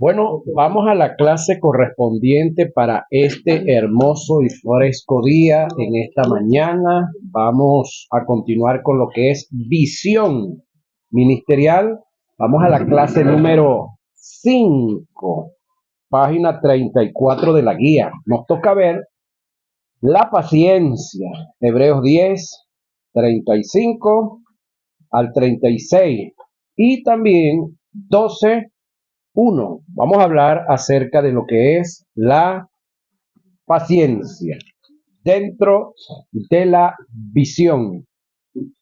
Bueno, vamos a la clase correspondiente para este hermoso y fresco día en esta mañana. Vamos a continuar con lo que es visión ministerial. Vamos a la clase número 5, página 34 de la guía. Nos toca ver la paciencia, Hebreos 10, 35 al 36 y también 12. Vamos a hablar acerca de lo que es la paciencia dentro de la visión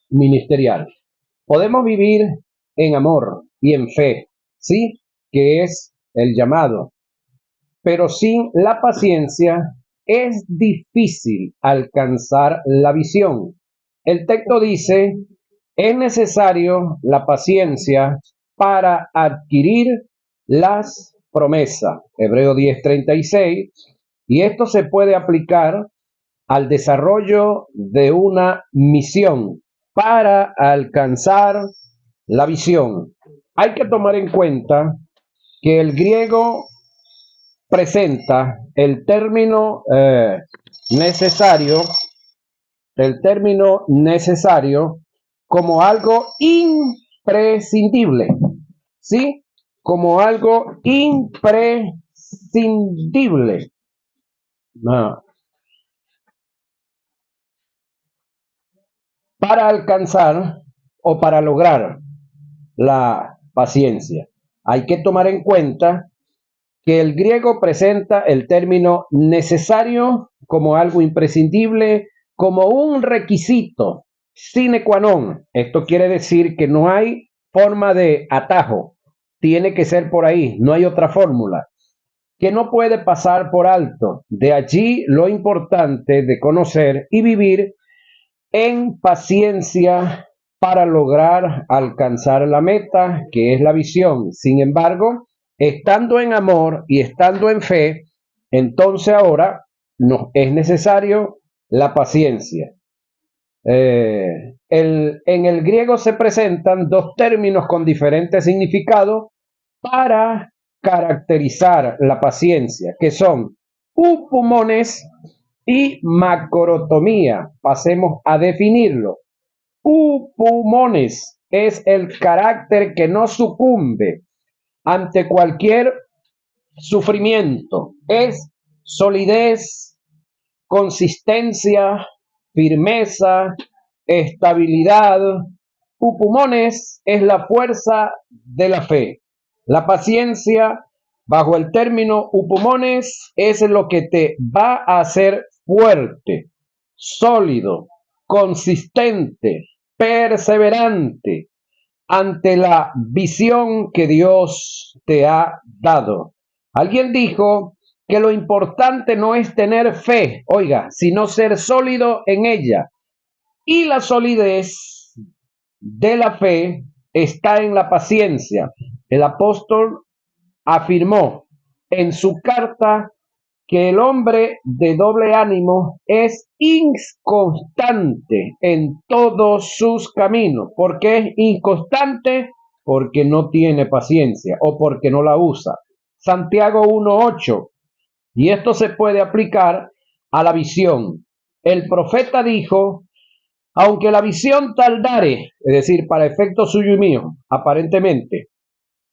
ministerial. Podemos vivir en amor y en fe, ¿sí? Que es el llamado. Pero sin la paciencia es difícil alcanzar la visión. El texto dice, es necesario la paciencia para adquirir las promesas. Hebreo 10:36. Y esto se puede aplicar al desarrollo de una misión para alcanzar la visión. Hay que tomar en cuenta que el griego presenta el término necesario como algo imprescindible, ¿sí? Como algo imprescindible. No. Para alcanzar o para lograr la paciencia. Hay que tomar en cuenta que el griego presenta el término necesario como algo imprescindible, como un requisito sine qua non. Esto quiere decir que no hay forma de atajo, tiene que ser por ahí, no hay otra fórmula, que no puede pasar por alto. De allí lo importante de conocer y vivir en paciencia para lograr alcanzar la meta, que es la visión. Sin embargo, estando en amor y estando en fe, entonces ahora nos es necesario la paciencia. En el griego se presentan dos términos con diferentes significados para caracterizar la paciencia, que son upumones y macrotomía. Pasemos a definirlo. Upumones es el carácter que no sucumbe ante cualquier sufrimiento. Es solidez, consistencia, firmeza, estabilidad. Upumones es la fuerza de la fe. La paciencia, bajo el término upumones, es lo que te va a hacer fuerte, sólido, consistente, perseverante ante la visión que Dios te ha dado. Alguien dijo que lo importante no es tener fe, oiga, sino ser sólido en ella. Y la solidez de la fe está en la paciencia. El apóstol afirmó en su carta que el hombre de doble ánimo es inconstante en todos sus caminos. ¿Por qué es inconstante? Porque no tiene paciencia o porque no la usa. Santiago 1:8. Y esto se puede aplicar a la visión. El profeta dijo, aunque la visión tardare, es decir, para efecto suyo y mío, aparentemente,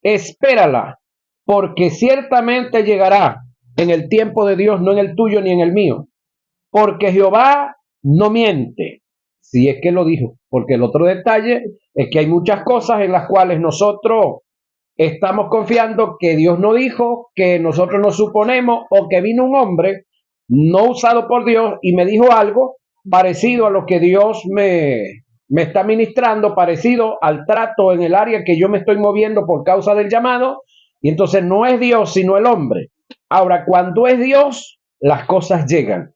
espérala, porque ciertamente llegará en el tiempo de Dios, no en el tuyo ni en el mío, porque Jehová no miente, si es que lo dijo, porque el otro detalle es que hay muchas cosas en las cuales nosotros estamos confiando que Dios no dijo, que nosotros no suponemos, o que vino un hombre no usado por Dios y me dijo algo parecido a lo que Dios me está ministrando, parecido al trato en el área que yo me estoy moviendo por causa del llamado, y entonces no es Dios sino el hombre. Ahora, cuando es Dios, las cosas llegan.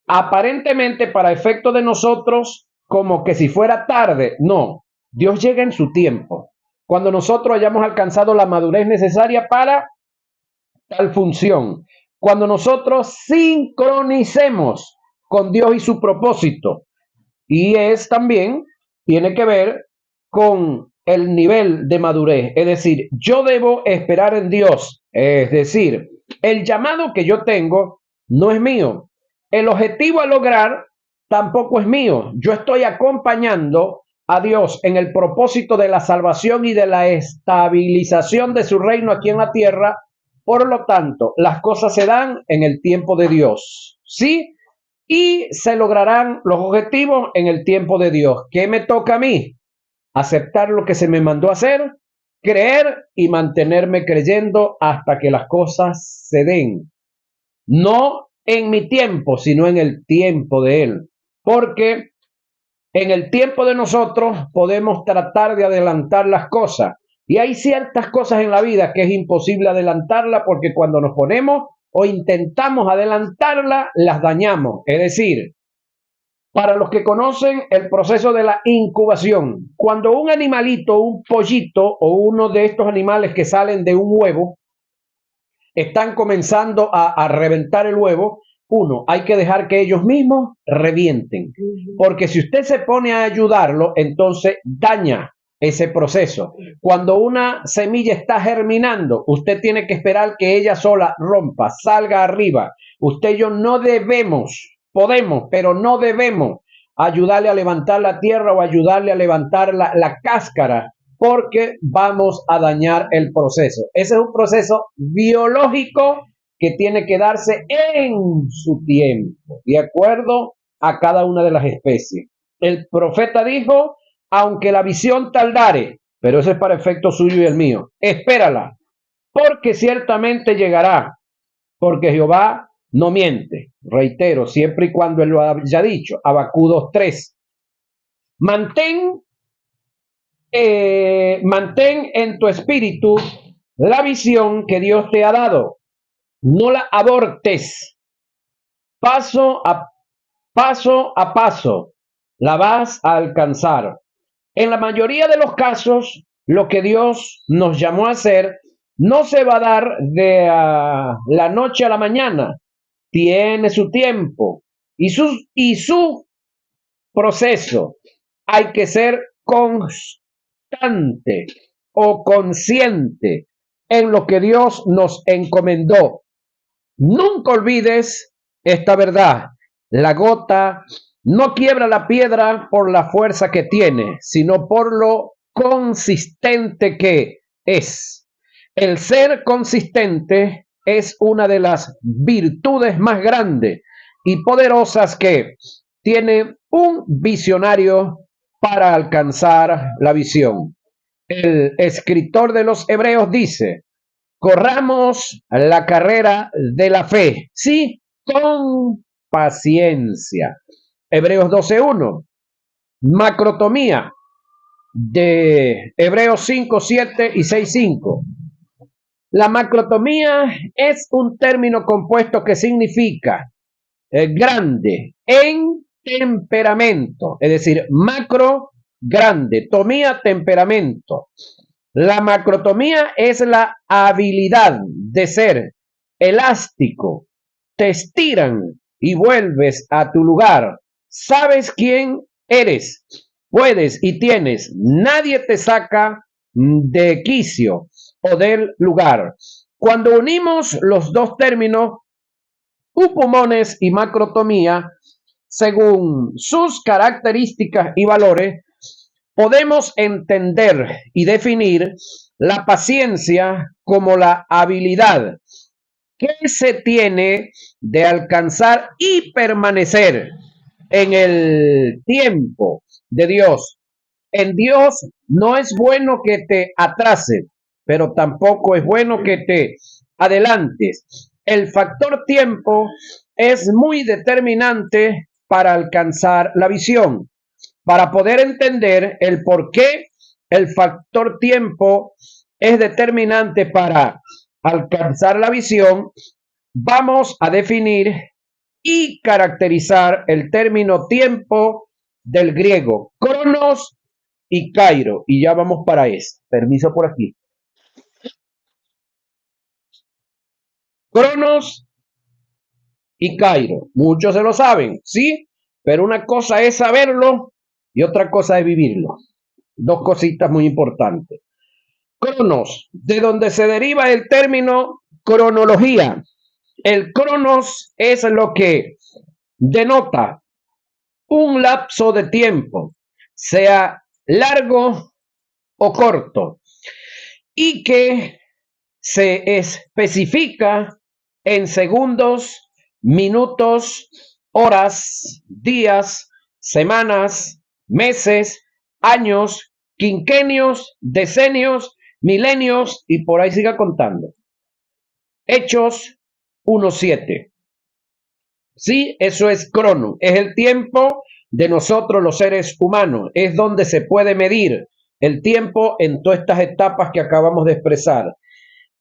Aparentemente para efecto de nosotros, como que si fuera tarde, no, Dios llega en su tiempo. Cuando nosotros hayamos alcanzado la madurez necesaria para tal función, cuando nosotros sincronicemos con Dios y su propósito, y es también, tiene que ver con el nivel de madurez. Es decir, yo debo esperar en Dios. Es decir, el llamado que yo tengo no es mío. El objetivo a lograr tampoco es mío. Yo estoy acompañando a Dios en el propósito de la salvación y de la estabilización de su reino aquí en la tierra. Por lo tanto, las cosas se dan en el tiempo de Dios. ¿Sí? Y se lograrán los objetivos en el tiempo de Dios. ¿Qué me toca a mí? Aceptar lo que se me mandó a hacer, creer y mantenerme creyendo hasta que las cosas se den. No en mi tiempo, sino en el tiempo de Él. Porque en el tiempo de nosotros podemos tratar de adelantar las cosas. Y hay ciertas cosas en la vida que es imposible adelantarla porque cuando nos ponemos o intentamos adelantarla, las dañamos. Es decir, para los que conocen el proceso de la incubación, cuando un animalito, un pollito o uno de estos animales que salen de un huevo, están comenzando a reventar el huevo, uno, hay que dejar que ellos mismos revienten. Porque si usted se pone a ayudarlo, entonces daña ese proceso. Cuando una semilla está germinando, usted tiene que esperar que ella sola rompa, salga arriba. Usted y yo no debemos, podemos, pero no debemos ayudarle a levantar la tierra o ayudarle a levantar la cáscara, porque vamos a dañar el proceso. Ese es un proceso biológico que tiene que darse en su tiempo, de acuerdo a cada una de las especies. El profeta dijo, aunque la visión tardare, pero eso es para efecto suyo y el mío, espérala, porque ciertamente llegará, porque Jehová no miente. Reitero, siempre y cuando él lo haya dicho. Habacuc 2:3. Mantén en tu espíritu la visión que Dios te ha dado. No la abortes. Paso a paso la vas a alcanzar. En la mayoría de los casos, lo que Dios nos llamó a hacer no se va a dar de la noche a la mañana. Tiene su tiempo y su proceso. Hay que ser constante o consciente en lo que Dios nos encomendó. Nunca olvides esta verdad. La gota no quiebra la piedra por la fuerza que tiene, sino por lo consistente que es. El ser consistente es una de las virtudes más grandes y poderosas que tiene un visionario para alcanzar la visión. El escritor de los Hebreos dice, corramos la carrera de la fe, sí, con paciencia. Hebreos 12:1. Macrotomía de Hebreos 5:7 y 6:5. La macrotomía es un término compuesto que significa grande en temperamento, es decir, macro, grande, tomía, temperamento. La macrotomía es la habilidad de ser elástico. Te estiran y vuelves a tu lugar. Sabes quién eres. Puedes y tienes. Nadie te saca de quicio o del lugar. Cuando unimos los dos términos, upomones y macrotomía, según sus características y valores, podemos entender y definir la paciencia como la habilidad que se tiene de alcanzar y permanecer en el tiempo de Dios. En Dios no es bueno que te atrases, pero tampoco es bueno que te adelantes. El factor tiempo es muy determinante para alcanzar la visión. Para poder entender el por qué el factor tiempo es determinante para alcanzar la visión, vamos a definir y caracterizar el término tiempo del griego cronos y kairo. Y ya vamos para eso. Permiso por aquí. Cronos y kairo. Muchos se lo saben, ¿sí? Pero una cosa es saberlo y otra cosa es vivirlo. Dos cositas muy importantes. Cronos, de donde se deriva el término cronología. El cronos es lo que denota un lapso de tiempo, sea largo o corto, y que se especifica en segundos, minutos, horas, días, semanas, meses, años, quinquenios, decenios, milenios y por ahí siga contando. Hechos 1:7. Sí, eso es crono, es el tiempo de nosotros los seres humanos, es donde se puede medir el tiempo en todas estas etapas que acabamos de expresar.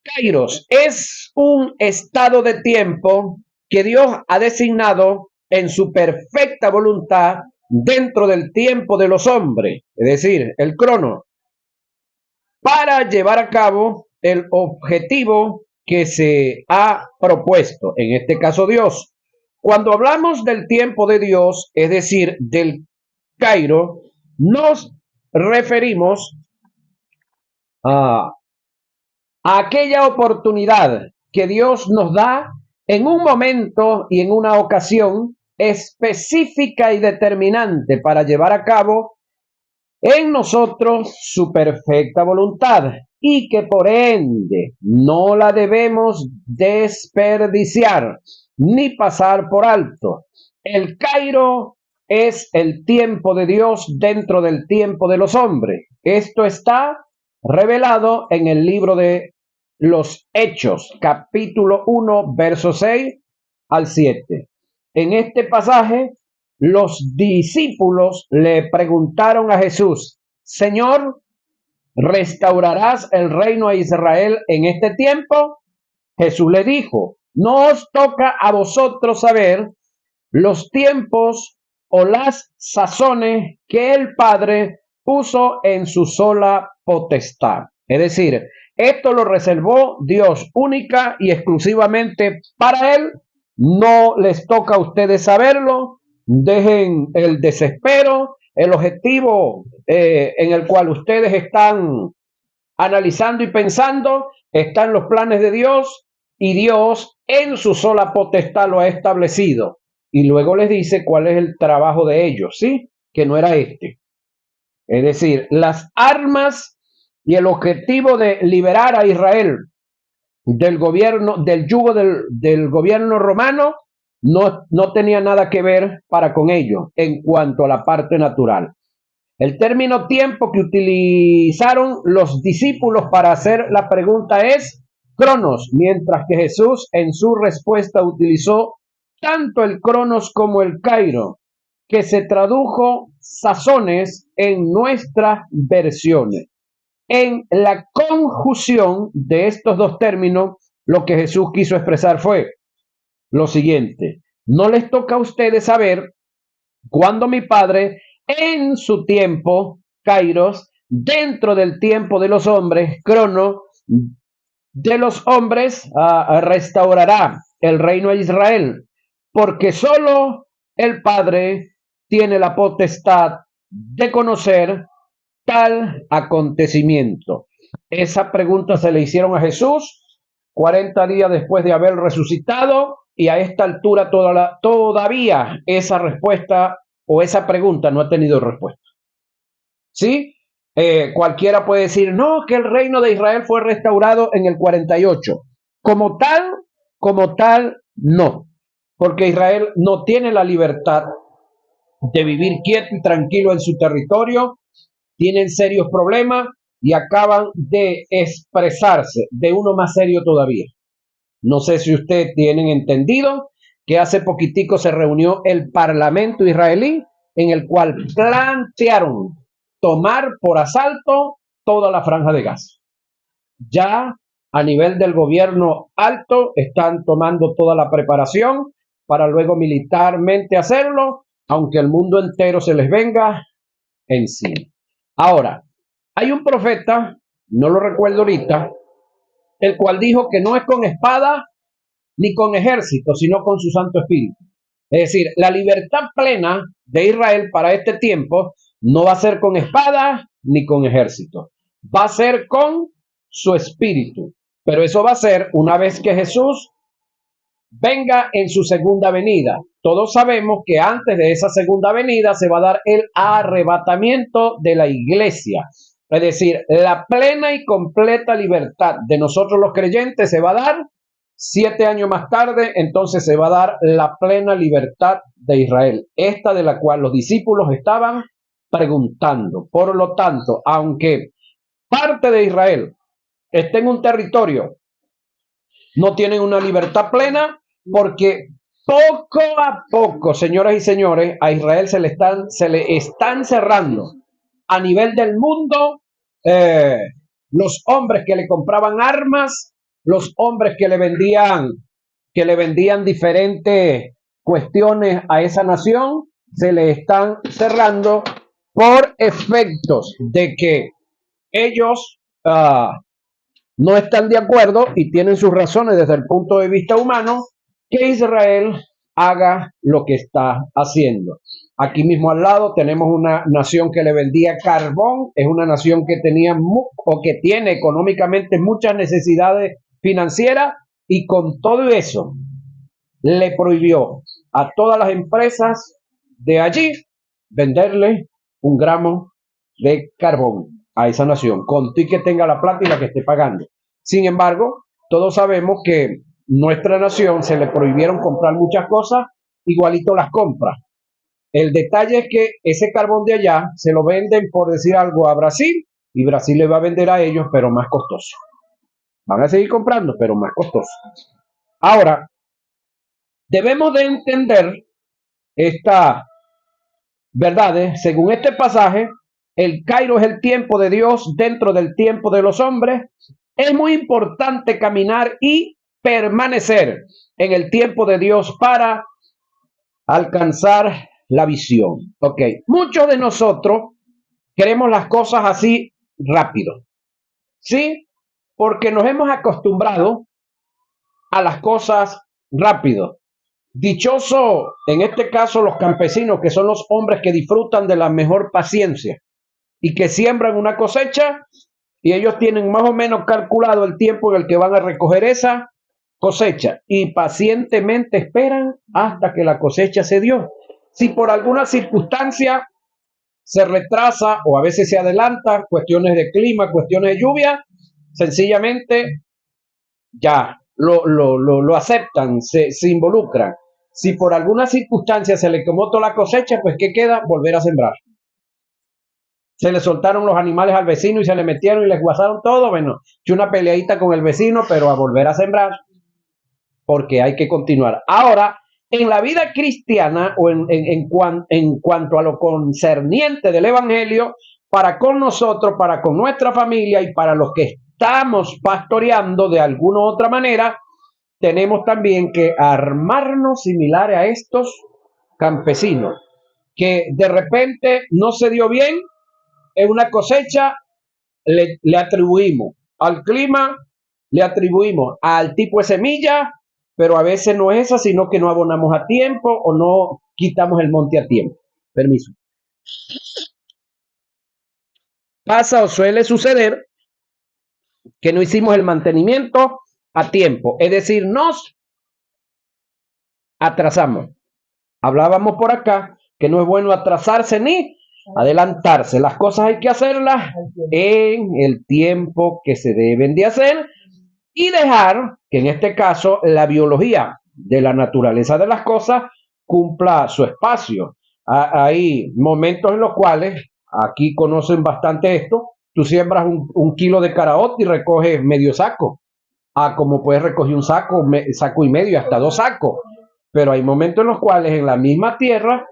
Kairos es un estado de tiempo que Dios ha designado en su perfecta voluntad dentro del tiempo de los hombres, es decir, el crono, para llevar a cabo el objetivo que se ha propuesto, en este caso Dios. Cuando hablamos del tiempo de Dios, es decir, del Cairo, nos referimos a aquella oportunidad que Dios nos da en un momento y en una ocasión específica y determinante para llevar a cabo en nosotros su perfecta voluntad y que por ende no la debemos desperdiciar ni pasar por alto. El Cairo es el tiempo de Dios dentro del tiempo de los hombres. Esto está revelado en el libro de los Hechos, capítulo 1, verso 6 al 7. En este pasaje, los discípulos le preguntaron a Jesús: Señor, ¿restaurarás el reino a Israel en este tiempo? Jesús le dijo: no os toca a vosotros saber los tiempos o las sazones que el Padre puso en su sola potestad. Es decir, esto lo reservó Dios única y exclusivamente para Él. No les toca a ustedes saberlo. Dejen el desespero, el objetivo en el cual ustedes están analizando y pensando, están los planes de Dios y Dios en su sola potestad lo ha establecido. Y luego les dice cuál es el trabajo de ellos, ¿sí? Que no era este. Es decir, las armas y el objetivo de liberar a Israel del gobierno, del yugo del gobierno romano, no tenía nada que ver para con ello en cuanto a la parte natural. El término tiempo que utilizaron los discípulos para hacer la pregunta es cronos, mientras que Jesús en su respuesta utilizó tanto el cronos como el kairo, que se tradujo sazones en nuestras versiones. En la conjunción de estos dos términos, lo que Jesús quiso expresar fue lo siguiente: no les toca a ustedes saber cuándo mi Padre en su tiempo, kairos, dentro del tiempo de los hombres, crono, de los hombres, restaurará el reino de Israel, porque solo el Padre tiene la potestad de conocer tal acontecimiento. Esa pregunta se le hicieron a Jesús 40 días después de haber resucitado y a esta altura todavía esa respuesta o esa pregunta no ha tenido respuesta. ¿Sí? Cualquiera puede decir, no, que el reino de Israel fue restaurado en el 48. Como tal, no. Porque Israel no tiene la libertad de vivir quieto y tranquilo en su territorio. Tienen serios problemas y acaban de expresarse de uno más serio todavía. No sé si ustedes tienen entendido que hace poquitico se reunió el Parlamento israelí en el cual plantearon tomar por asalto toda la franja de Gaza. Ya a nivel del gobierno alto están tomando toda la preparación para luego militarmente hacerlo, aunque el mundo entero se les venga encima. Ahora, hay un profeta, no lo recuerdo ahorita, el cual dijo que no es con espada ni con ejército, sino con su Santo Espíritu. Es decir, la libertad plena de Israel para este tiempo No va a ser con espada ni con ejército. Va a ser con su espíritu. Pero eso va a ser una vez que Jesús venga en su segunda venida. Todos sabemos que antes de esa segunda venida se va a dar el arrebatamiento de la iglesia. Es decir, la plena y completa libertad de nosotros los creyentes se va a dar 7 años más tarde. Entonces se va a dar la plena libertad de Israel, esta de la cual los discípulos estaban preguntando. Por lo tanto, aunque parte de Israel esté en un territorio, no tienen una libertad plena, porque poco a poco, señoras y señores, a Israel se le están cerrando a nivel del mundo los hombres que le compraban armas, los hombres que le vendían diferentes cuestiones a esa nación, se le están cerrando por efectos de que ellos no están de acuerdo y tienen sus razones desde el punto de vista humano que Israel haga lo que está haciendo. Aquí mismo al lado tenemos una nación que le vendía carbón, es una nación que tenía o que tiene económicamente muchas necesidades financieras, y con todo eso le prohibió a todas las empresas de allí venderle un gramo de carbón a esa nación, con ti que tenga la plata y la que esté pagando. Sin embargo, todos sabemos que nuestra nación se le prohibieron comprar muchas cosas, igualito las compra. El detalle es que ese carbón de allá se lo venden, por decir algo, a Brasil, y Brasil le va a vender a ellos, pero más costoso. Van a seguir comprando, pero más costoso. Ahora, debemos de entender esta verdad. Según este pasaje, el Cairo es el tiempo de Dios dentro del tiempo de los hombres. Es muy importante caminar y permanecer en el tiempo de Dios para alcanzar la visión. Ok, muchos de nosotros queremos las cosas así rápido, ¿sí? Porque nos hemos acostumbrado a las cosas rápido. Dichoso, en este caso, los campesinos, que son los hombres que disfrutan de la mejor paciencia y que siembran una cosecha, y ellos tienen más o menos calculado el tiempo en el que van a recoger esa cosecha y pacientemente esperan hasta que la cosecha se dio. Si por alguna circunstancia se retrasa o a veces se adelanta, cuestiones de clima, cuestiones de lluvia, sencillamente ya lo aceptan, se involucran. Si por alguna circunstancia se le quemó toda la cosecha, pues ¿qué queda? Volver a sembrar. Se le soltaron los animales al vecino y se le metieron y les guasaron todo. Bueno, una peleadita con el vecino, pero a volver a sembrar, porque hay que continuar. Ahora, en la vida cristiana o en cuanto a lo concerniente del Evangelio, para con nosotros, para con nuestra familia y para los que estamos pastoreando de alguna u otra manera, tenemos también que armarnos similares a estos campesinos, que de repente no se dio bien en una cosecha, le atribuimos al clima, le atribuimos al tipo de semilla, pero a veces no es esa, sino que no abonamos a tiempo o no quitamos el monte a tiempo. Permiso. Pasa o suele suceder que no hicimos el mantenimiento a tiempo, es decir, nos atrasamos. Hablábamos por acá que no es bueno atrasarse ni adelantarse. Las cosas hay que hacerlas en el tiempo que se deben de hacer y dejar que en este caso la biología de la naturaleza de las cosas cumpla su espacio. Hay momentos en los cuales, aquí conocen bastante esto, tú siembras un kilo de caraota y recoges medio saco. Como puedes recoger un saco, saco y medio, hasta 2 sacos. Pero hay momentos en los cuales en la misma tierra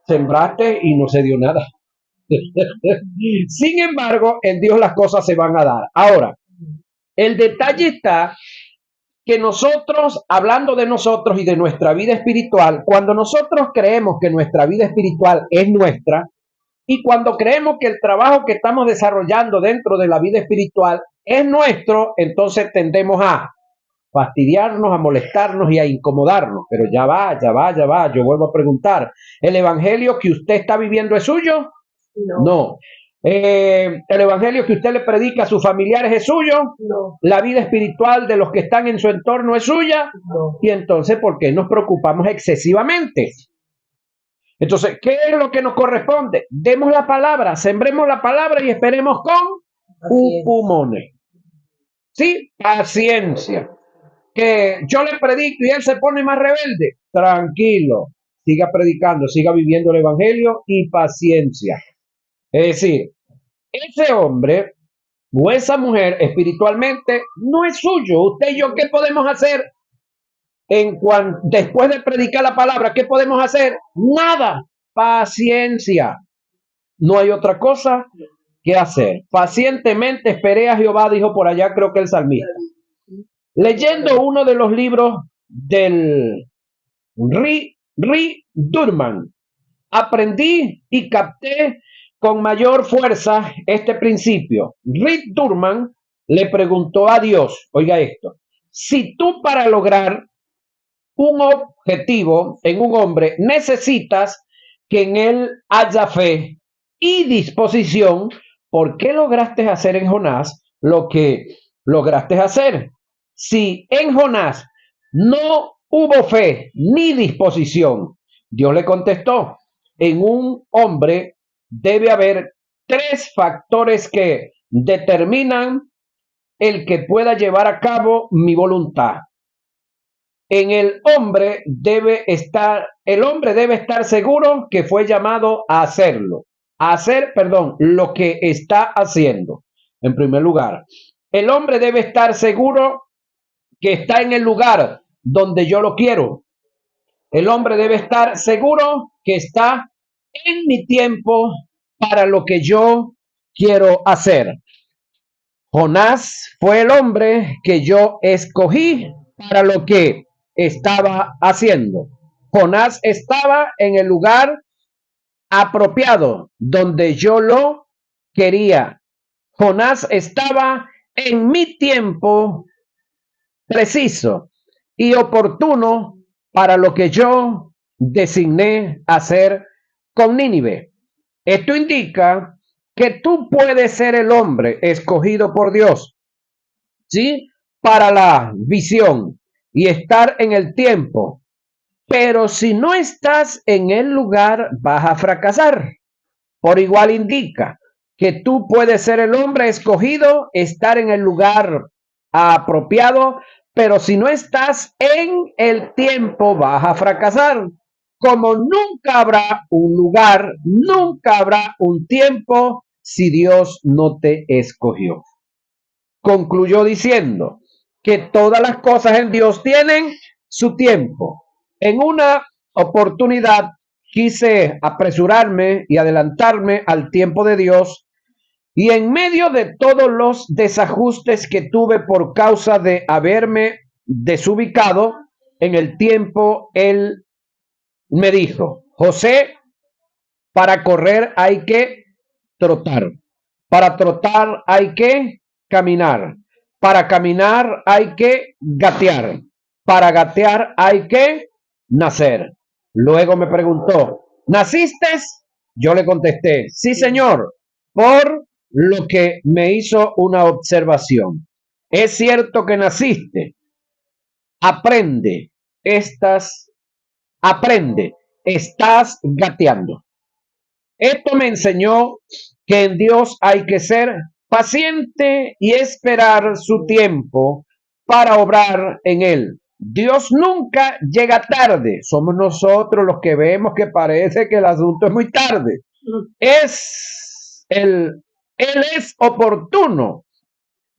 sembraste y no se dio nada. Sin embargo, en Dios las cosas se van a dar. Ahora, el detalle está que nosotros, hablando de nosotros y de nuestra vida espiritual, cuando nosotros creemos que nuestra vida espiritual es nuestra, y cuando creemos que el trabajo que estamos desarrollando dentro de la vida espiritual es nuestro, entonces tendemos a fastidiarnos, a molestarnos y a incomodarnos. Pero ya va. Yo vuelvo a preguntar, ¿el evangelio que usted está viviendo es suyo No. El evangelio que usted le predica a sus familiares es suyo. No. La vida espiritual de los que están en su entorno es suya. No. Y entonces, ¿por qué nos preocupamos excesivamente? Entonces, ¿qué es lo que nos corresponde? Demos la palabra, sembremos la palabra y esperemos con pulmones. ¿Sí? Paciencia. Que yo le predico y él se pone más rebelde. Tranquilo. Siga predicando, siga viviendo el evangelio y paciencia. Es decir, ese hombre o esa mujer espiritualmente no es suyo. Usted y yo, ¿qué podemos hacer? Después de predicar la palabra, ¿qué podemos hacer? Nada. Paciencia. No hay otra cosa que hacer. Pacientemente esperé a Jehová, dijo por allá, creo que el salmista. Leyendo uno de los libros del Durman, aprendí y capté con mayor fuerza este principio. Rick Durman le preguntó a Dios, oiga esto, si tú para lograr un objetivo en un hombre necesitas que en él haya fe y disposición, ¿por qué lograste hacer en Jonás lo que lograste hacer? Si en Jonás no hubo fe ni disposición, Dios le contestó, en un hombre debe haber tres factores que determinan el que pueda llevar a cabo mi voluntad. El hombre debe estar seguro que fue llamado a hacerlo, lo que está haciendo. En primer lugar, el hombre debe estar seguro que está en el lugar donde yo lo quiero. El hombre debe estar seguro que está en mi tiempo para lo que yo quiero hacer. Jonás fue el hombre que yo escogí para lo que estaba haciendo. Jonás estaba en el lugar apropiado donde yo lo quería. Jonás estaba en mi tiempo preciso y oportuno para lo que yo designé hacer con Nínive. Esto indica que tú puedes ser el hombre escogido por Dios, ¿sí? Para la visión y estar en el tiempo. Pero si no estás en el lugar, vas a fracasar. Por igual indica que tú puedes ser el hombre escogido, estar en el lugar apropiado, pero si no estás en el tiempo, vas a fracasar. Como nunca habrá un lugar, nunca habrá un tiempo si Dios no te escogió. Concluyó diciendo que todas las cosas en Dios tienen su tiempo. En una oportunidad quise apresurarme y adelantarme al tiempo de Dios y en medio de todos los desajustes que tuve por causa de haberme desubicado en el tiempo, Él me dijo, José, para correr hay que trotar, para trotar hay que caminar, para caminar hay que gatear, para gatear hay que nacer. Luego me preguntó, ¿naciste? Yo le contesté, sí señor, por lo que me hizo una observación. Es cierto que naciste, aprende, aprende, estás gateando. Esto me enseñó que en Dios hay que ser paciente y esperar su tiempo para obrar en él. Dios nunca llega tarde. Somos nosotros los que vemos que parece que el asunto es muy tarde. Él es oportuno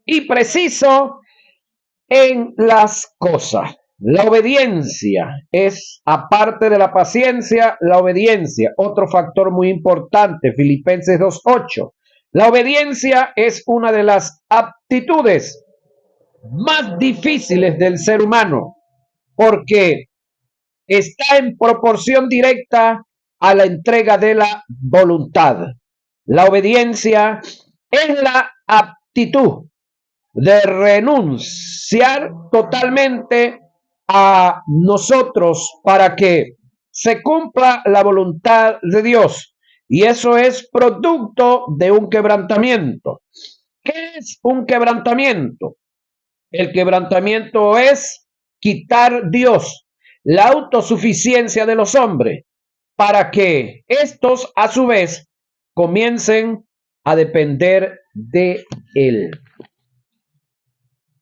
y preciso en las cosas. La obediencia es, aparte de la paciencia, la obediencia, otro factor muy importante, Filipenses 2:8. La obediencia es una de las aptitudes más difíciles del ser humano, porque está en proporción directa a la entrega de la voluntad. La obediencia es la aptitud de renunciar totalmente a nosotros para que se cumpla la voluntad de Dios. Y eso es producto de un quebrantamiento. ¿Qué es un quebrantamiento? El quebrantamiento es quitar Dios, la autosuficiencia de los hombres, para que estos a su vez comiencen a depender de Él.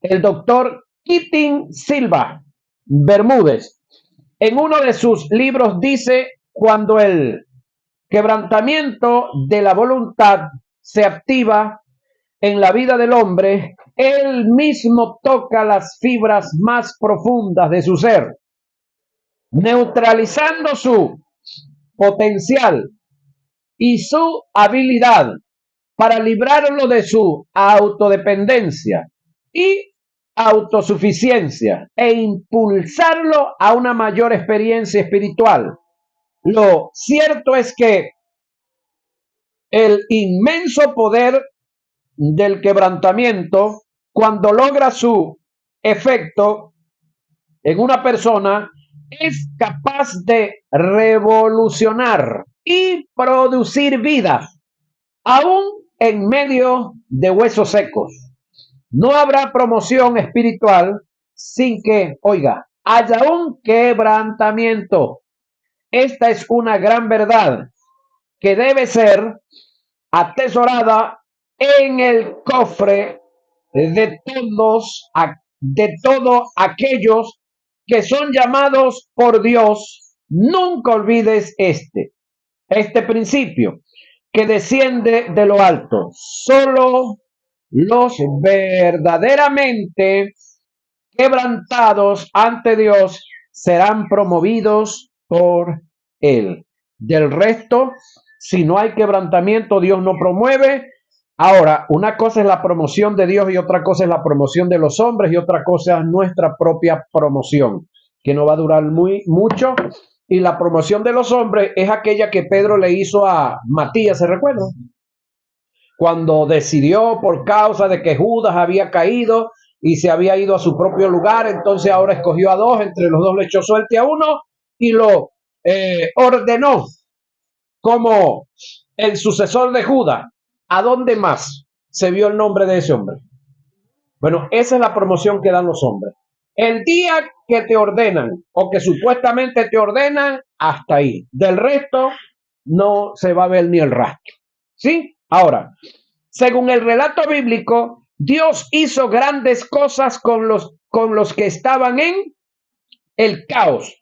El doctor Keating Silva Bermúdez, en uno de sus libros dice, cuando el quebrantamiento de la voluntad se activa en la vida del hombre, él mismo toca las fibras más profundas de su ser, neutralizando su potencial y su habilidad para librarlo de su autodependencia y autosuficiencia e impulsarlo a una mayor experiencia espiritual. Lo cierto es que el inmenso poder del quebrantamiento, cuando logra su efecto en una persona, es capaz de revolucionar y producir vida, aún en medio de huesos secos. No habrá promoción espiritual sin que, oiga, haya un quebrantamiento. Esta es una gran verdad que debe ser atesorada en el cofre de todos aquellos que son llamados por Dios. Nunca olvides este principio que desciende de lo alto. Solo los verdaderamente quebrantados ante Dios serán promovidos por Él. Del resto, si no hay quebrantamiento, Dios no promueve. Ahora, una cosa es la promoción de Dios y otra cosa es la promoción de los hombres y otra cosa es nuestra propia promoción, que no va a durar mucho. Y la promoción de los hombres es aquella que Pedro le hizo a Matías, ¿se recuerda? Cuando decidió, por causa de que Judas había caído y se había ido a su propio lugar, entonces ahora escogió a dos, entre los dos le echó suerte a uno y lo ordenó como el sucesor de Judas. ¿A dónde más se vio el nombre de ese hombre? Bueno, esa es la promoción que dan los hombres. El día que te ordenan o que supuestamente te ordenan, hasta ahí. Del resto no se va a ver ni el rastro. ¿Sí? Ahora, según el relato bíblico, Dios hizo grandes cosas con los que estaban en el caos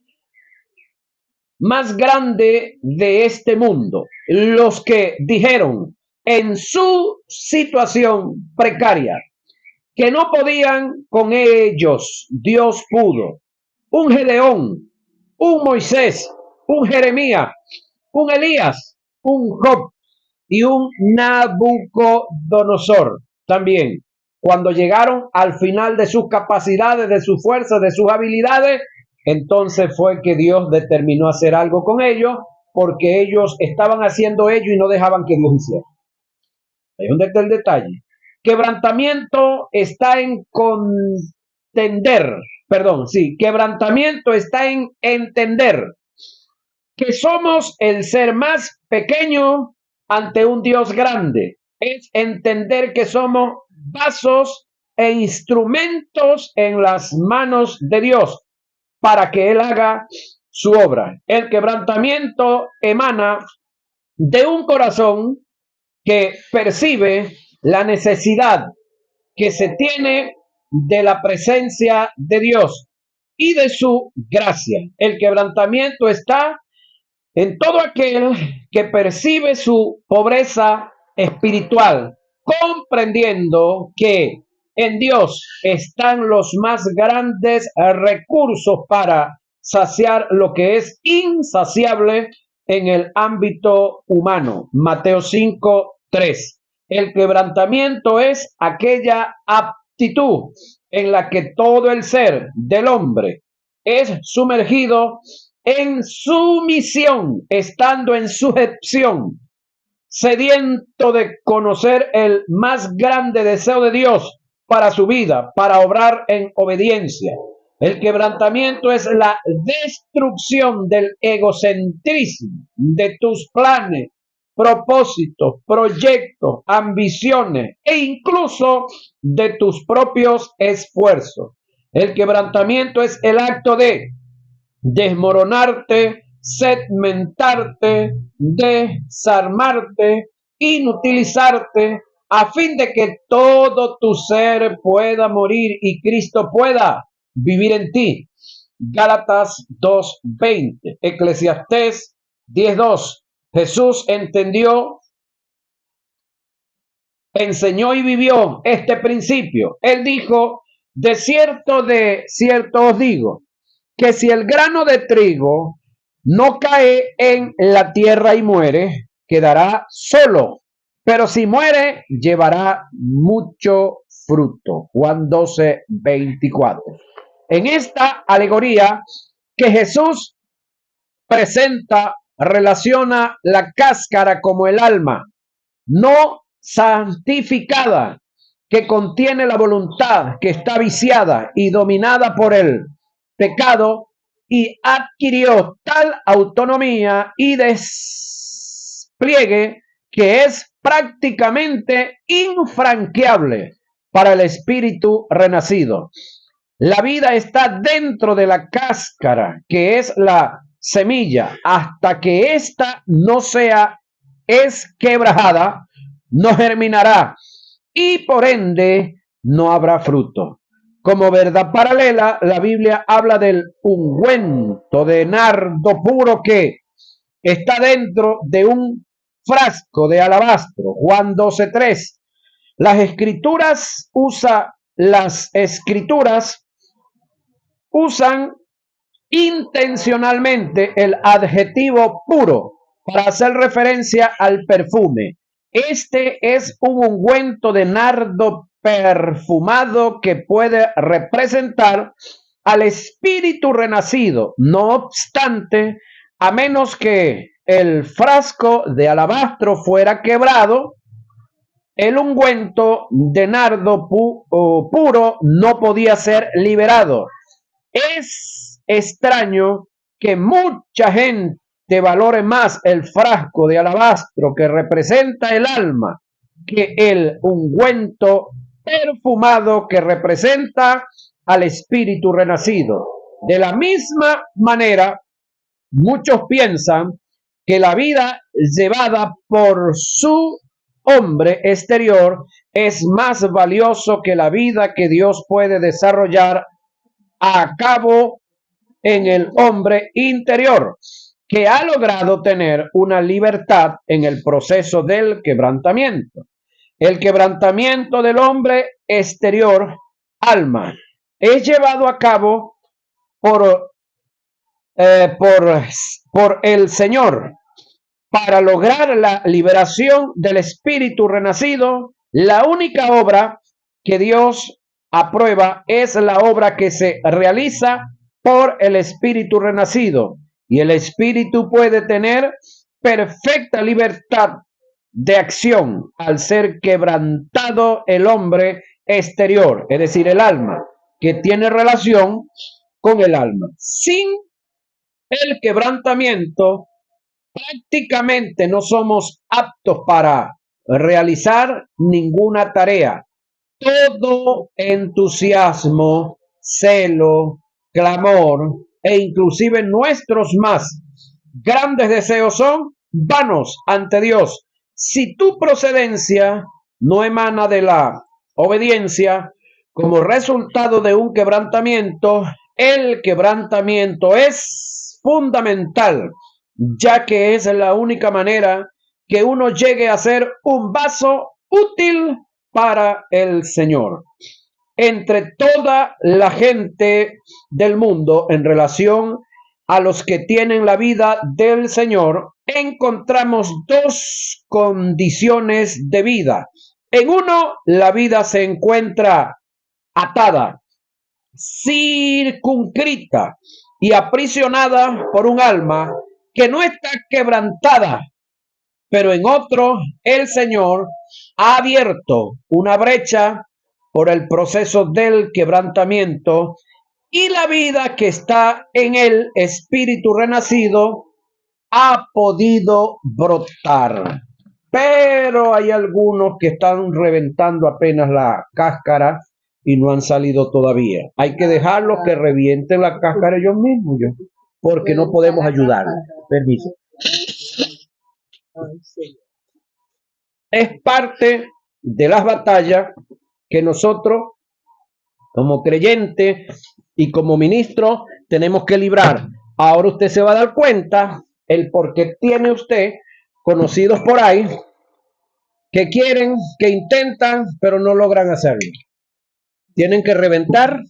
más grande de este mundo. Los que dijeron en su situación precaria que no podían con ellos, Dios pudo. Un Gedeón, un Moisés, un Jeremías, un Elías, un Job y un Nabucodonosor también. Cuando llegaron al final de sus capacidades, de sus fuerzas, de sus habilidades, entonces fue que Dios determinó hacer algo con ellos, porque ellos estaban haciendo ello y no dejaban que Dios hiciera. Ahí es donde está el detalle. Quebrantamiento está en quebrantamiento está en entender que somos el ser más pequeño ante un Dios grande. Es entender que somos vasos e instrumentos en las manos de Dios para que Él haga su obra. El quebrantamiento emana de un corazón que percibe la necesidad que se tiene de la presencia de Dios y de su gracia. El quebrantamiento está en todo aquel que percibe su pobreza espiritual, comprendiendo que en Dios están los más grandes recursos para saciar lo que es insaciable en el ámbito humano. Mateo 5:3. El quebrantamiento es aquella aptitud en la que todo el ser del hombre es sumergido en sumisión, estando en sujeción, sediento de conocer el más grande deseo de Dios para su vida, para obrar en obediencia. El quebrantamiento es la destrucción del egocentrismo, de tus planes propósitos, proyectos, ambiciones e incluso de tus propios esfuerzos. El quebrantamiento es el acto de desmoronarte, segmentarte, desarmarte, inutilizarte, a fin de que todo tu ser pueda morir y Cristo pueda vivir en ti. Gálatas 2:20, Eclesiastés 10:2. Jesús enseñó y vivió este principio. Él dijo, de cierto os digo, que si el grano de trigo no cae en la tierra y muere, quedará solo, pero si muere, llevará mucho fruto. Juan 12:24. En esta alegoría que Jesús presenta, relaciona la cáscara como el alma no santificada, que contiene la voluntad, que está viciada y dominada por el pecado y adquirió tal autonomía y despliegue que es prácticamente infranqueable para el espíritu renacido. La vida está dentro de la cáscara, que es la semilla, hasta que ésta no sea quebrajada, no germinará y por ende no habrá fruto. Como verdad paralela, la Biblia habla del ungüento de nardo puro que está dentro de un frasco de alabastro. Juan 12:3. Las escrituras usan intencionalmente el adjetivo puro para hacer referencia al perfume. Este es un ungüento de nardo perfumado que puede representar al espíritu renacido. No obstante, a menos que el frasco de alabastro fuera quebrado, el ungüento de nardo puro no podía ser liberado. Es extraño que mucha gente valore más el frasco de alabastro que representa el alma que el ungüento perfumado que representa al espíritu renacido. De la misma manera, muchos piensan que la vida llevada por su hombre exterior es más valioso que la vida que Dios puede desarrollar a cabo en el hombre interior, que ha logrado tener una libertad en el proceso del quebrantamiento. El quebrantamiento del hombre exterior, alma, es llevado a cabo por el Señor para lograr la liberación del espíritu renacido. La única obra que Dios aprueba es la obra que se realiza por el espíritu renacido, y el espíritu puede tener perfecta libertad de acción al ser quebrantado el hombre exterior, es decir, el alma, que tiene relación con el alma. Sin el quebrantamiento, prácticamente no somos aptos para realizar ninguna tarea. Todo entusiasmo, celo, clamor e inclusive nuestros más grandes deseos son vanos ante Dios si tu procedencia no emana de la obediencia. Como resultado de un quebrantamiento, el quebrantamiento es fundamental, ya que es la única manera que uno llegue a ser un vaso útil para el Señor. Entre toda la gente del mundo, en relación a los que tienen la vida del Señor, encontramos dos condiciones de vida. En uno, la vida se encuentra atada, circunscrita y aprisionada por un alma que no está quebrantada, pero en otro, el Señor ha abierto una brecha por el proceso del quebrantamiento y la vida que está en el espíritu renacido ha podido brotar. pero hay algunos que están reventando apenas la cáscara y no han salido todavía. Hay que dejarlos que revienten la cáscara ellos mismos, porque no podemos ayudarlos. Permiso. Es parte de las batallas que nosotros, como creyentes y como ministros, tenemos que librar. Ahora usted se va a dar cuenta el por qué tiene usted conocidos por ahí que quieren, que intentan, pero no logran hacerlo. Tienen que reventar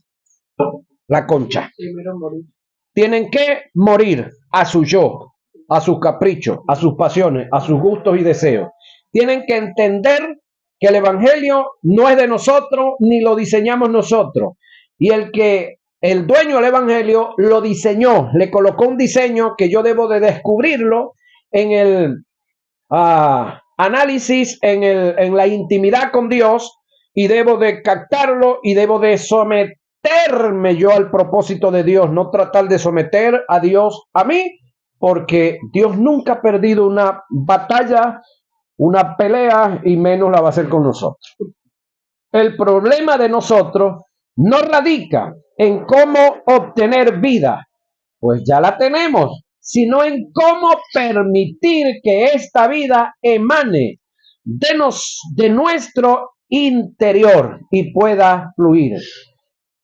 la concha. Tienen que morir a su yo, a sus caprichos, a sus pasiones, a sus gustos y deseos. Tienen que entender que el evangelio no es de nosotros ni lo diseñamos nosotros. Y el dueño del evangelio lo diseñó, le colocó un diseño que yo debo de descubrirlo en el análisis, en la intimidad con Dios, y debo de captarlo y debo de someterme yo al propósito de Dios, no tratar de someter a Dios a mí, porque Dios nunca ha perdido una batalla, una pelea, y menos la va a hacer con nosotros. El problema de nosotros no radica en cómo obtener vida, pues ya la tenemos, sino en cómo permitir que esta vida emane de nuestro interior y pueda fluir.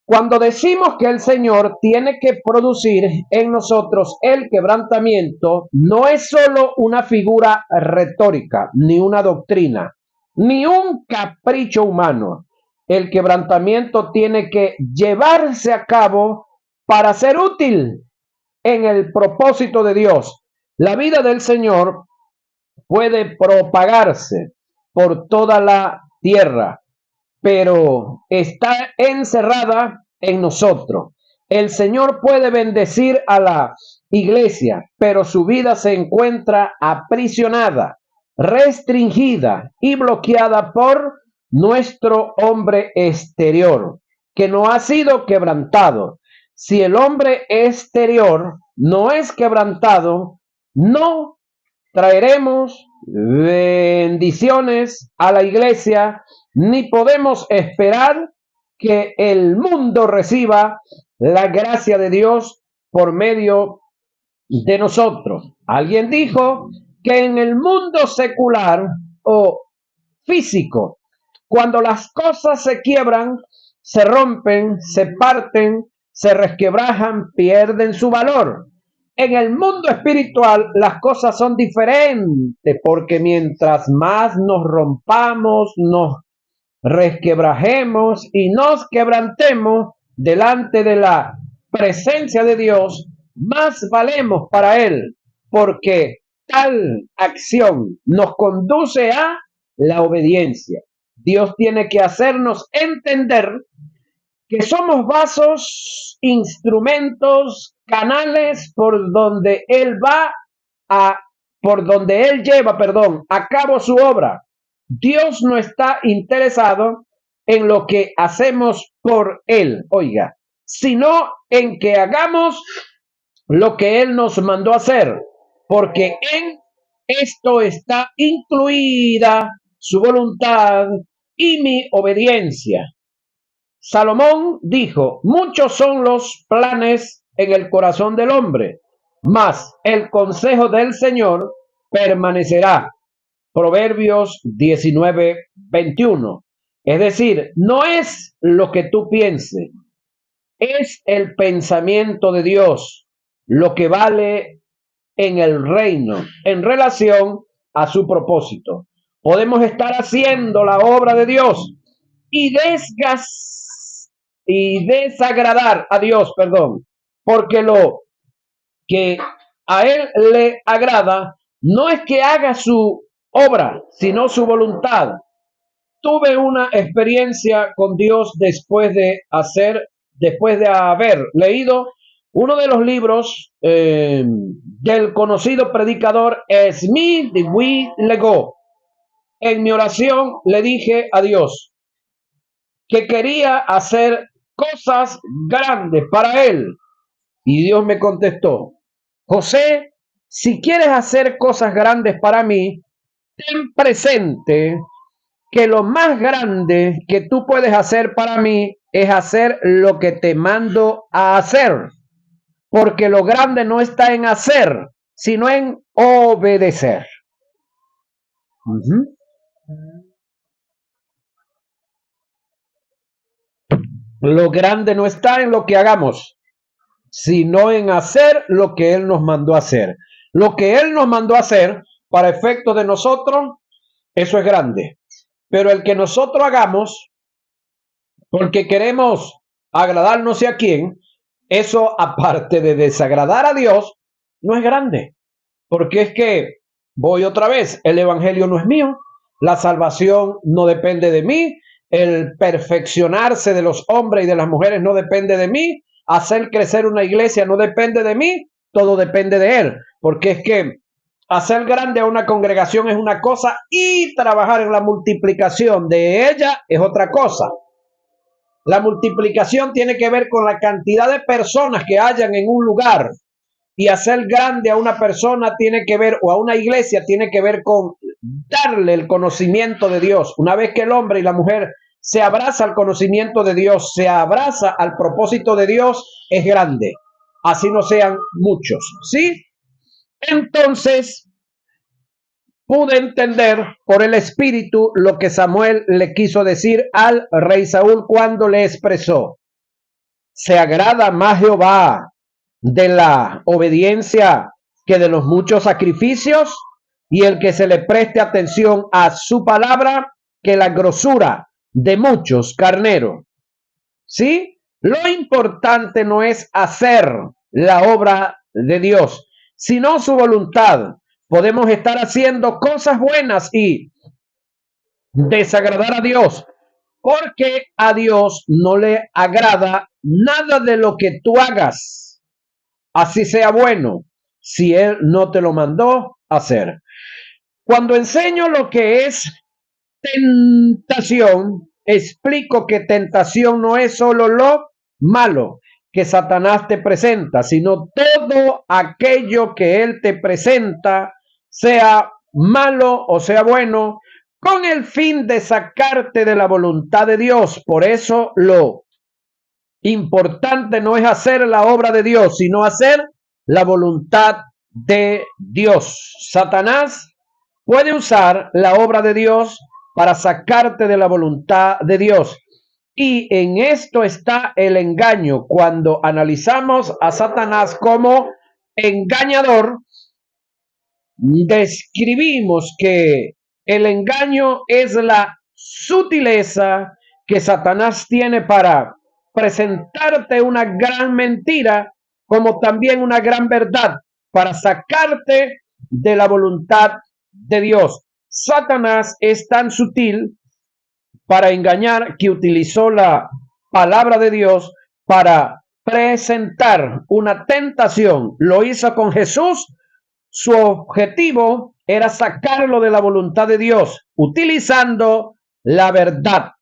Cuando decimos que el Señor tiene que producir en nosotros el quebrantamiento, no es solo una figura retórica, ni una doctrina, ni un capricho humano. El quebrantamiento tiene que llevarse a cabo para ser útil en el propósito de Dios. La vida del Señor puede propagarse por toda la tierra, pero está encerrada en nosotros. El Señor puede bendecir a la iglesia, pero su vida se encuentra aprisionada, restringida y bloqueada por nuestro hombre exterior, que no ha sido quebrantado. Si el hombre exterior no es quebrantado, no traeremos bendiciones a la iglesia, ni podemos esperar que el mundo reciba la gracia de Dios por medio de nosotros. Alguien dijo que en el mundo secular o físico, cuando las cosas se quiebran, se rompen, se parten, se resquebrajan, pierden su valor. En el mundo espiritual las cosas son diferentes, porque mientras más nos rompamos, nos resquebrajemos y nos quebrantemos delante de la presencia de Dios, más valemos para Él, porque tal acción nos conduce a la obediencia. Dios tiene que hacernos entender que somos vasos, instrumentos, canales por donde Él lleva, a cabo su obra. Dios no está interesado en lo que hacemos por Él, oiga, sino en que hagamos lo que Él nos mandó hacer, porque en esto está incluida su voluntad y mi obediencia. Salomón dijo: muchos son los planes en el corazón del hombre, mas el consejo del Señor permanecerá. Proverbios 19:21. Es decir, no es lo que tú pienses, es el pensamiento de Dios lo que vale en el reino en relación a su propósito. Podemos estar haciendo la obra de Dios y desagradar a Dios, porque lo que a Él le agrada no es que haga su obra, sino su voluntad. Tuve una experiencia con Dios después de haber leído uno de los libros del conocido predicador Smith de Wigglesworth. En mi oración le dije a Dios que quería hacer cosas grandes para Él. Y Dios me contestó: José, si quieres hacer cosas grandes para mí, ten presente que lo más grande que tú puedes hacer para mí es hacer lo que te mando a hacer, porque lo grande no está en hacer, sino en obedecer. Lo grande no está en lo que hagamos, sino en hacer lo que Él nos mandó a hacer. Lo que Él nos mandó a hacer, para efecto de nosotros, eso es grande. Pero el que nosotros hagamos, porque queremos agradar no sé a quién, eso aparte de desagradar a Dios, no es grande. Porque es que, voy otra vez, el evangelio no es mío, la salvación no depende de mí, el perfeccionarse de los hombres y de las mujeres no depende de mí, hacer crecer una iglesia no depende de mí, todo depende de Él. Porque es que hacer grande a una congregación es una cosa y trabajar en la multiplicación de ella es otra cosa. La multiplicación tiene que ver con la cantidad de personas que hayan en un lugar, y hacer grande a una persona tiene que ver, o a una iglesia tiene que ver con darle el conocimiento de Dios. Una vez que el hombre y la mujer se abraza al conocimiento de Dios, se abraza al propósito de Dios, es grande. Así no sean muchos, ¿sí? Entonces, pude entender por el Espíritu lo que Samuel le quiso decir al rey Saúl cuando le expresó: se agrada más Jehová de la obediencia que de los muchos sacrificios, y el que se le preste atención a su palabra que la grosura de muchos carneros. ¿Sí? Lo importante no es hacer la obra de Dios, sino su voluntad. Podemos estar haciendo cosas buenas y desagradar a Dios, porque a Dios no le agrada nada de lo que tú hagas, así sea bueno, si Él no te lo mandó hacer. Cuando enseño lo que es tentación, explico que tentación no es solo lo malo que Satanás te presenta, sino todo aquello que Él te presenta, sea malo o sea bueno, con el fin de sacarte de la voluntad de Dios. Por eso lo importante no es hacer la obra de Dios, sino hacer la voluntad de Dios. Satanás puede usar la obra de Dios para sacarte de la voluntad de Dios. Y en esto está el engaño. Cuando analizamos a Satanás como engañador, describimos que el engaño es la sutileza que Satanás tiene para presentarte una gran mentira como también una gran verdad, para sacarte de la voluntad de Dios. Satanás es tan sutil para engañar que utilizó la palabra de Dios para presentar una tentación. Lo hizo con Jesús. Su objetivo era sacarlo de la voluntad de Dios, utilizando la verdad,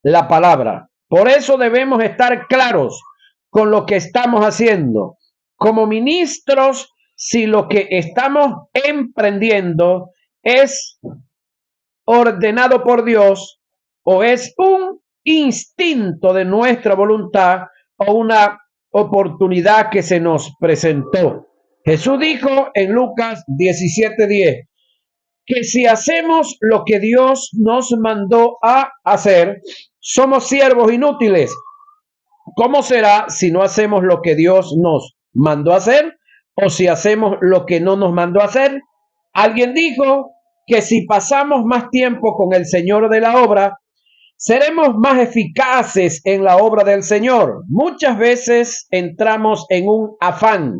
la palabra. Por eso debemos estar claros con lo que estamos haciendo. Como ministros, si lo que estamos emprendiendo es ordenado por Dios o es un instinto de nuestra voluntad o una oportunidad que se nos presentó. Jesús dijo en Lucas 17:10 que si hacemos lo que Dios nos mandó a hacer, somos siervos inútiles. ¿Cómo será si no hacemos lo que Dios nos mandó a hacer o si hacemos lo que no nos mandó a hacer? Alguien dijo que si pasamos más tiempo con el Señor de la obra, seremos más eficaces en la obra del Señor. Muchas veces entramos en un afán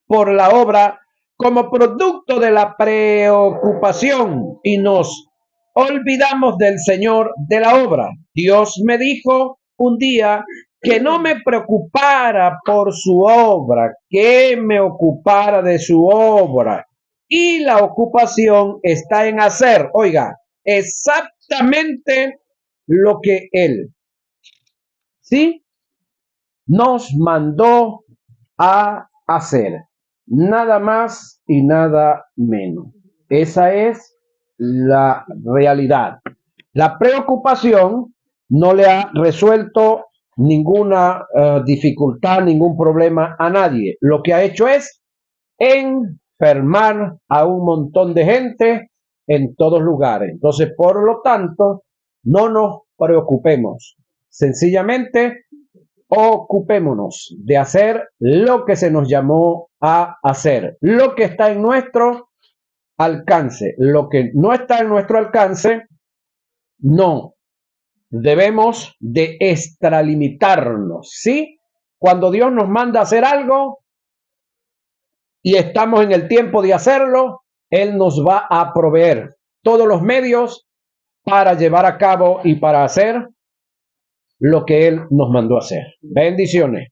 por la obra como producto de la preocupación y nos olvidamos del Señor de la obra. Dios me dijo un día que no me preocupara por su obra, que me ocupara de su obra. Y la ocupación está en hacer, oiga, exactamente lo que Él, ¿sí?, nos mandó a hacer. Nada más y nada menos. Esa es la realidad. La preocupación no le ha resuelto ninguna dificultad, ningún problema a nadie. Lo que ha hecho es enfermar a un montón de gente en todos lugares. Entonces, por lo tanto, no nos preocupemos. Sencillamente, ocupémonos de hacer lo que se nos llamó a hacer, lo que está en nuestro alcance. Lo que no está en nuestro alcance, no debemos de extralimitarnos, ¿sí? Cuando Dios nos manda a hacer algo y estamos en el tiempo de hacerlo, Él nos va a proveer todos los medios para llevar a cabo y para hacer lo que Él nos mandó a hacer. Bendiciones.